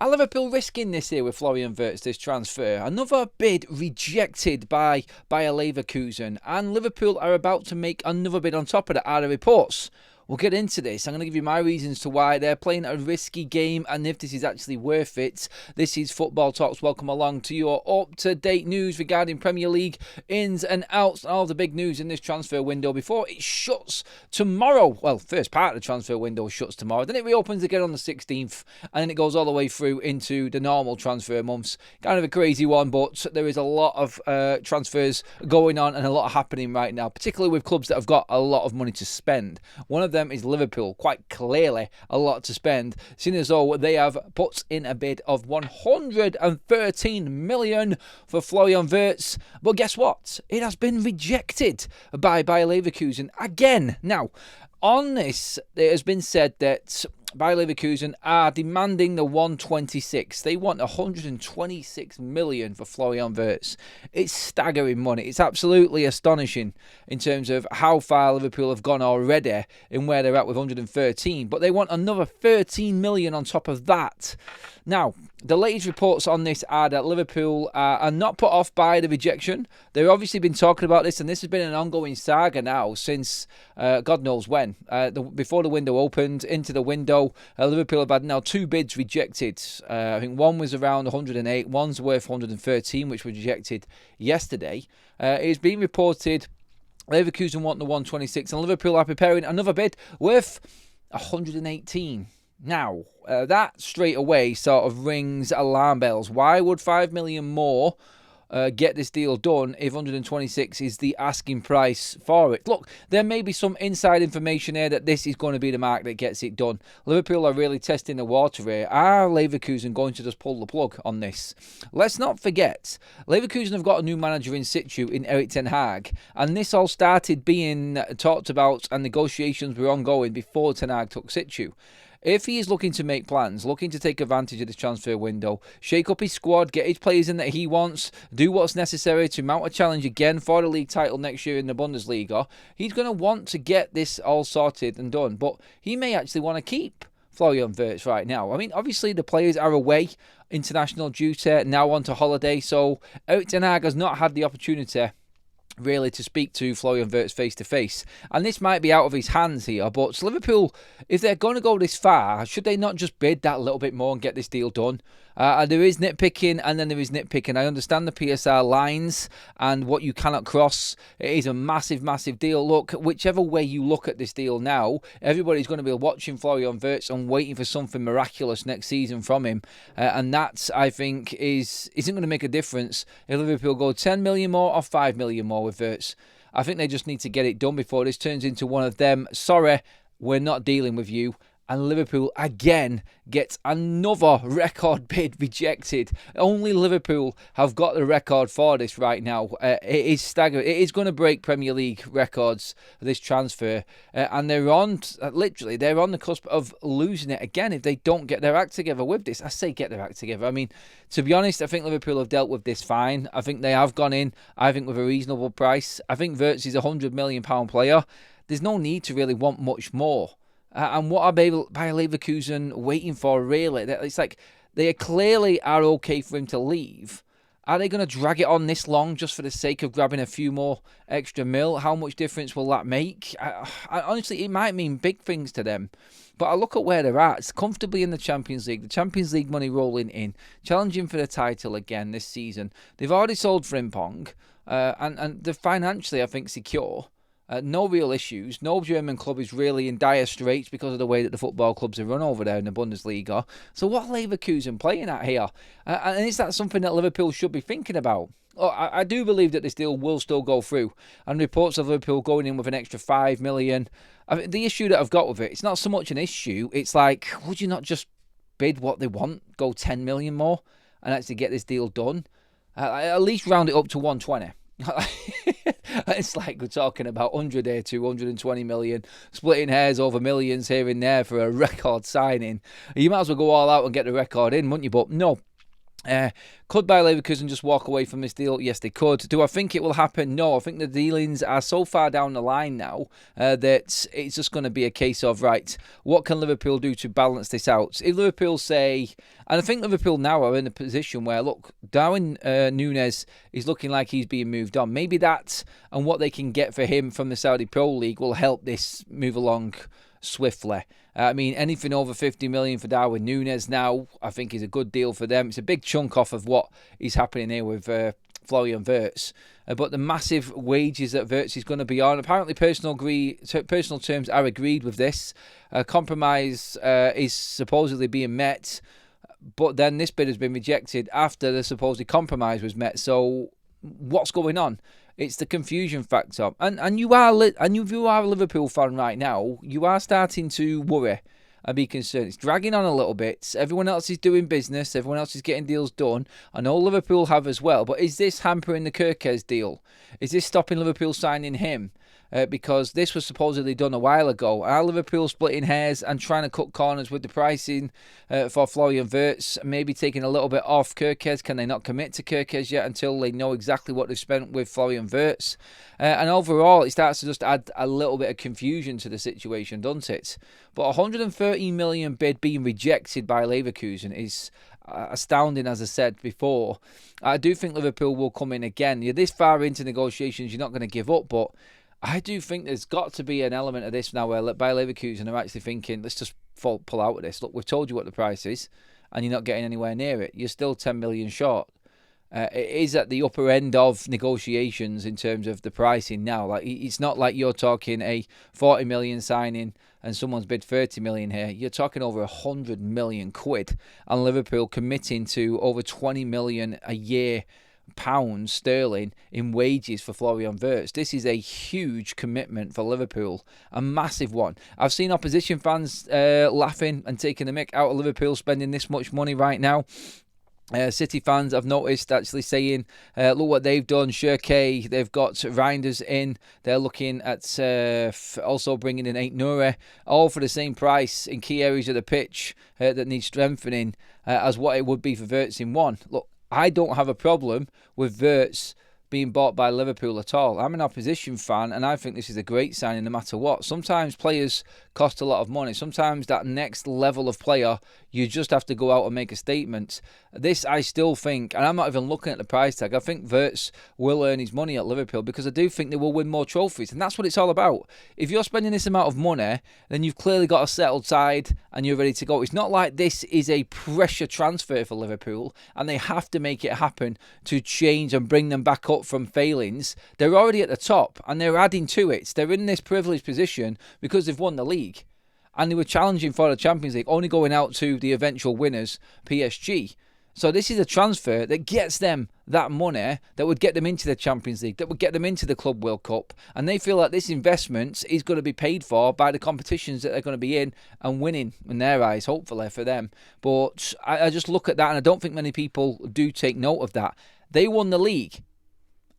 Are Liverpool risking this here with Florian Wirtz, this transfer? Another bid rejected by Bayer Leverkusen, and Liverpool are about to make another bid on top of that, are the reports. We'll get into this. I'm going to give you my reasons to why they're playing a risky game and if this is actually worth it. This is Football Talks. Welcome along to your up-to-date news regarding Premier League ins and outs and all the big news in this transfer window before it shuts tomorrow. Well, first part of the transfer window shuts tomorrow. Then it reopens again on the 16th and then it goes all the way through into the normal transfer months. Kind of a crazy one, but there is a lot of transfers going on and a lot happening right now, particularly with clubs that have got a lot of money to spend. One of them is Liverpool, quite clearly a lot to spend, seeing as though they have put in a bid of 113 million for Florian Wirtz. But guess what? It has been rejected by Bayer Leverkusen again. Now, on this, it has been said that Bayer Leverkusen are demanding the 126. They want 126 million for Florian Wirtz. It's staggering money. It's absolutely astonishing in terms of how far Liverpool have gone already and where they're at with 113. But they want another 13 million on top of that. Now, the latest reports on this are that Liverpool are not put off by the rejection. They've obviously been talking about this, and this has been an ongoing saga now since God knows when. Before the window opened, into the window, Liverpool have had now two bids rejected. I think one was around 108, one's worth 113, which was rejected yesterday. It's been reported Leverkusen want the 126, and Liverpool are preparing another bid worth 118. Now, that straight away sort of rings alarm bells. Why would 5 million more get this deal done if 126 is the asking price for it? Look, there may be some inside information here that this is going to be the mark that gets it done. Liverpool are really testing the water here. Are Leverkusen going to just pull the plug on this? Let's not forget, Leverkusen have got a new manager in situ in Erik ten Hag, and this all started being talked about and negotiations were ongoing before ten Hag took situ. If he is looking to make plans, looking to take advantage of this transfer window, shake up his squad, get his players in that he wants, do what's necessary to mount a challenge again for the league title next year in the Bundesliga, he's going to want to get this all sorted and done. But he may actually want to keep Florian Wirtz right now. I mean, obviously the players are away, international duty, now on to holiday, so Erik ten Hag has not had the opportunity really to speak to Florian Wirtz face to face, and this might be out of his hands here. But Liverpool, if they're going to go this far, should they not just bid that little bit more and get this deal done? There is nitpicking, and then there is nitpicking. I understand the PSR lines and what you cannot cross. It is a massive, massive deal. Look, whichever way you look at this deal now, everybody's going to be watching Florian Wirtz and waiting for something miraculous next season from him, and that, I think, isn't going to make a difference if Liverpool go 10 million more or 5 million more with Wirtz. I think they just need to get it done before this turns into one of them, sorry, we're not dealing with you. And Liverpool again gets another record bid rejected. Only Liverpool have got the record for this right now. It is staggering. It is going to break Premier League records, this transfer. And they're on the cusp of losing it again if they don't get their act together with this. I say get their act together. I mean, to be honest, I think Liverpool have dealt with this fine. I think they have gone in, with a reasonable price. I think Wirtz is a £100 million player. There's no need to really want much more. And what are Bayer Leverkusen waiting for, really? It's like they clearly are okay for him to leave. Are they going to drag it on this long just for the sake of grabbing a few more extra mil? How much difference will that make? Honestly, it might mean big things to them. But I look at where they're at. It's comfortably in the Champions League. The Champions League money rolling in. Challenging for the title again this season. They've already sold Frimpong. And they're financially, I think, secure. No real issues. No German club is really in dire straits because of the way that the football clubs are run over there in the Bundesliga. So what are Leverkusen playing at here? And is that something that Liverpool should be thinking about? I do believe that this deal will still go through. And reports of Liverpool going in with an extra 5 million. I mean, the issue that I've got with it, it's not so much an issue. It's like, would you not just bid what they want, go 10 million more, and actually get this deal done? At least round it up to 120. It's like we're talking about 100 here to 120 million, splitting hairs over millions here and there for a record signing. You might as well go all out and get the record in, wouldn't you? But no, Could Bayer Leverkusen just walk away from this deal? Yes, they could. Do I think it will happen? No. I think the dealings are so far down the line now that it's just going to be a case of, right, what can Liverpool do to balance this out? If Liverpool say, and I think Liverpool now are in a position where, look, Darwin Núñez is looking like he's being moved on. Maybe that and what they can get for him from the Saudi Pro League will help this move along swiftly. I mean, anything over 50 million for Darwin Núñez now, I think is a good deal for them. It's a big chunk off of what is happening here with Florian Wirtz. But the massive wages that Wirtz is going to be on, apparently personal terms are agreed with this. Compromise is supposedly being met, but then this bid has been rejected after the supposed compromise was met. So what's going on? It's the confusion factor, and if you are a Liverpool fan right now, you are starting to worry and be concerned. It's dragging on a little bit. Everyone else is doing business. Everyone else is getting deals done. I know Liverpool have as well, but is this hampering the Kirkes deal? Is this stopping Liverpool signing him? Because this was supposedly done a while ago. Are Liverpool splitting hairs and trying to cut corners with the pricing for Florian Wirtz? Maybe taking a little bit off Kirkes. Can they not commit to Kirkes yet until they know exactly what they've spent with Florian Wirtz? And overall, it starts to just add a little bit of confusion to the situation, doesn't it? But 130 million bid being rejected by Leverkusen is astounding, as I said before. I do think Liverpool will come in again. You're this far into negotiations, you're not going to give up, but I do think there's got to be an element of this now where Bayer Leverkusen are actually thinking, let's just pull out of this. Look, we've told you what the price is, and you're not getting anywhere near it. You're still 10 million short. It is at the upper end of negotiations in terms of the pricing now. Like, it's not like you're talking a 40 million signing and someone's bid 30 million here. You're talking over 100 million quid, and Liverpool committing to over 20 million a year pounds sterling in wages for Florian Wirtz. This is a huge commitment for Liverpool, a massive one. I've seen opposition fans laughing and taking the mick out of Liverpool spending this much money right now. City fans, I've noticed, actually saying, look what they've done. Shirkey, they've got Reinders in. They're looking at also bringing in Ait Nouri, all for the same price in key areas of the pitch that need strengthening as what it would be for Wirtz in one. Look, I don't have a problem with Wirtz being bought by Liverpool at all. I'm an opposition fan, and I think this is a great signing no matter what. Sometimes players cost a lot of money. Sometimes that next level of player, you just have to go out and make a statement. This, I still think, and I'm not even looking at the price tag, I think Wirtz will earn his money at Liverpool because I do think they will win more trophies, and that's what it's all about. If you're spending this amount of money, then you've clearly got a settled side and you're ready to go. It's not like this is a pressure transfer for Liverpool and they have to make it happen to change and bring them back up from failings. They're already at the top and they're adding to it. They're in this privileged position because they've won the league and they were challenging for the Champions League, only going out to the eventual winners, PSG. So this is a transfer that gets them that money that would get them into the Champions League, that would get them into the Club World Cup. And they feel like this investment is going to be paid for by the competitions that they're going to be in and winning in their eyes, hopefully for them. But I just look at that and I don't think many people do take note of that. They won the league.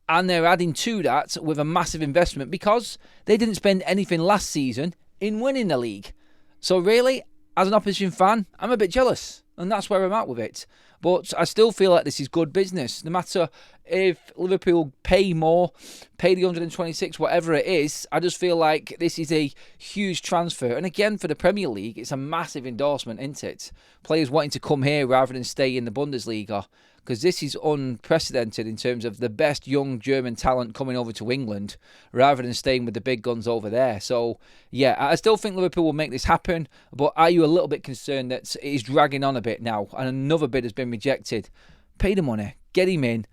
And they're adding to that with a massive investment because they didn't spend anything last season in winning the league. So really, as an opposition fan, I'm a bit jealous. And that's where I'm at with it. But I still feel like this is good business. No matter if Liverpool pay more, pay the 126, whatever it is, I just feel like this is a huge transfer. And again, for the Premier League, it's a massive endorsement, isn't it? Players wanting to come here rather than stay in the Bundesliga. Because this is unprecedented in terms of the best young German talent coming over to England rather than staying with the big guns over there. So, yeah, I still think Liverpool will make this happen. But are you a little bit concerned that it is dragging on a bit now and another bid has been rejected? Pay the money, get him in.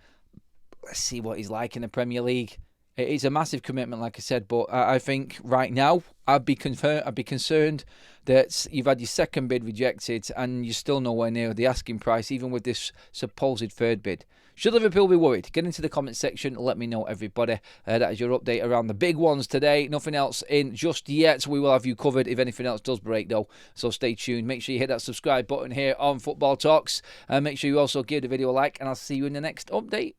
Let's see what he's like in the Premier League. It is a massive commitment, like I said, but I think right now I'd be concerned that you've had your second bid rejected and you're still nowhere near the asking price, even with this supposed third bid. Should Liverpool be worried? Get into the comment section. Let me know, everybody. That is your update around the big ones today. Nothing else in just yet. We will have you covered if anything else does break, though. So stay tuned. Make sure you hit that subscribe button here on Football Talks. Make sure you also give the video a like, and I'll see you in the next update.